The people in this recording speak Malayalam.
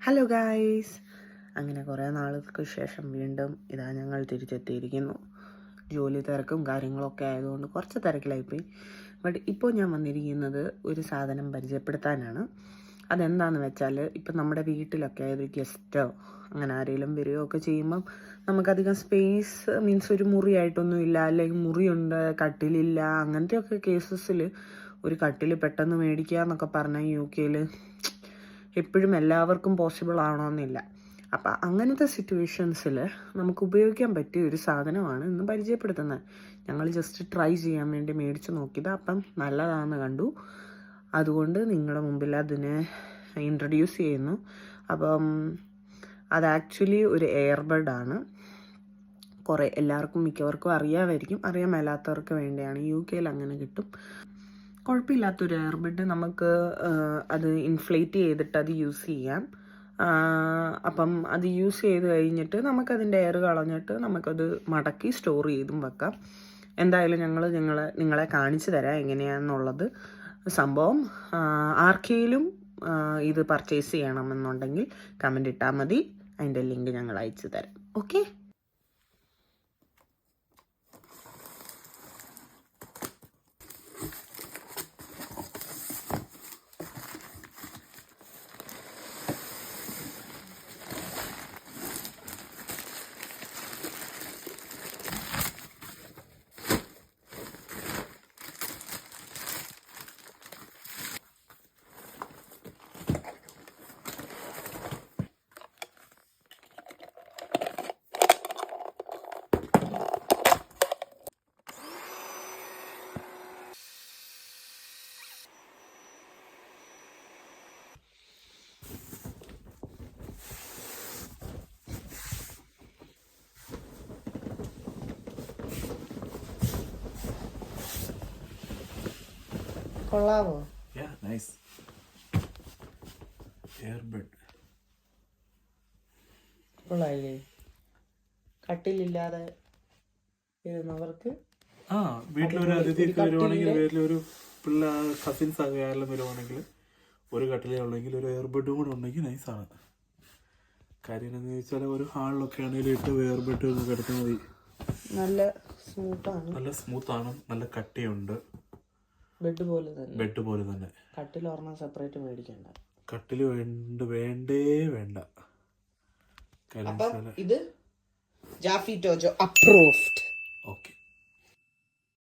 ഹലോ ഗായ്സ്, അങ്ങനെ കുറേ നാളുകൾക്ക് ശേഷം വീണ്ടും ഇതാ ഞങ്ങൾ തിരിച്ചെത്തിയിരിക്കുന്നു. ജോലി തിരക്കും കാര്യങ്ങളൊക്കെ ആയതുകൊണ്ട് കുറച്ച് തിരക്കിലായിപ്പോയി. ബട്ട് ഇപ്പോൾ ഞാൻ വന്നിരിക്കുന്നത് ഒരു സാധനം പരിചയപ്പെടുത്താനാണ്. അതെന്താണെന്ന് വെച്ചാൽ, ഇപ്പം നമ്മുടെ വീട്ടിലൊക്കെ ഒരു ഗസ്റ്റോ അങ്ങനെ ആരെങ്കിലും വരികയോ ഒക്കെ ചെയ്യുമ്പം നമുക്കധികം സ്പേസ് മീൻസ് ഒരു മുറിയായിട്ടൊന്നും ഇല്ല, അല്ലെങ്കിൽ മുറിയുണ്ട് കട്ടിലില്ല, അങ്ങനത്തെയൊക്കെ കേസസിൽ ഒരു കട്ടിൽ പെട്ടെന്ന് മേടിക്കുക എന്നൊക്കെ പറഞ്ഞാൽ UK എപ്പോഴും എല്ലാവർക്കും പോസിബിൾ ആവണമെന്നില്ല. അപ്പം അങ്ങനത്തെ സിറ്റുവേഷൻസിൽ നമുക്ക് ഉപയോഗിക്കാൻ പറ്റിയ ഒരു സാധനമാണ് ഇന്ന് പരിചയപ്പെടുത്തുന്നത്. ഞങ്ങൾ ജസ്റ്റ് ട്രൈ ചെയ്യാൻ വേണ്ടി മേടിച്ച് നോക്കിയത്, അപ്പം നല്ലതാണെന്ന് കണ്ടു. അതുകൊണ്ട് നിങ്ങളുടെ മുമ്പിൽ അതിനെ ഇൻട്രൊഡ്യൂസ് ചെയ്യുന്നു. അപ്പം അത് ആക്ച്വലി ഒരു എയർബഡാണ്. എല്ലാവർക്കും മിക്കവർക്കും അറിയാമായിരിക്കും, അറിയാൻ മേലാത്തവർക്ക് വേണ്ടിയാണ്. UK അങ്ങനെ കിട്ടും. കുഴപ്പമില്ലാത്തൊരു എയർബഡ്. നമുക്ക് അത് ഇൻഫ്ലേറ്റ് ചെയ്തിട്ട് അത് യൂസ് ചെയ്യാം. അപ്പം അത് യൂസ് ചെയ്ത് കഴിഞ്ഞിട്ട് നമുക്കതിൻ്റെ എയർ കളഞ്ഞിട്ട് നമുക്കത് മടക്കി സ്റ്റോർ ചെയ്തും വെക്കാം. എന്തായാലും നിങ്ങളെ കാണിച്ചു തരാം എങ്ങനെയാണെന്നുള്ളത്. സംഭവം ആർക്കെങ്കിലും ഇത് പർച്ചേസ് ചെയ്യണമെന്നുണ്ടെങ്കിൽ കമൻ്റ് ഇട്ടാൽ മതി, അതിൻ്റെ ലിങ്ക് ഞങ്ങൾ അയച്ചു തരാം. ഓക്കെ. കൊള്ളാവോ? Nice air bed. കൊള്ളായില്ലേ? കട്ടിലില്ലാതെ ഇരുന്നവർക്ക് വീട്ടിലൊരു അതിഥിയൊക്കെ വരുവാണെങ്കിൽ, വീട്ടിലൊരു കസിൻസ് ഒക്കെ ആരെല്ലാം വരുവാണെങ്കിൽ ഒരു കട്ടിലേ ഉള്ളെങ്കിൽ ഒരു എയർബഡും കൂടെ ഉണ്ടെങ്കിൽ നൈസാണ്. കാര്യം എന്താണെന്ന് ചോദിച്ചാൽ, ഒരു ഹാളിലൊക്കെ ആണെങ്കിലും ഇട്ട് എയർബഡ് ഒന്ന് കിടത്താൽ മതി. നല്ല സ്മൂത്താണ്, നല്ല കട്ടിയുണ്ട്. ബെഡ് പോലെ തന്നെ. കട്ടിൽ ഒരെണ്ണം സെപ്പറേറ്റ് മേടിക്കണ്ട. കട്ടിൽ വേണ്ടേ വേണ്ട. ഇത് ജാഫി ടോജോ അപ്രൂവ്ഡ്. ഓക്കെ.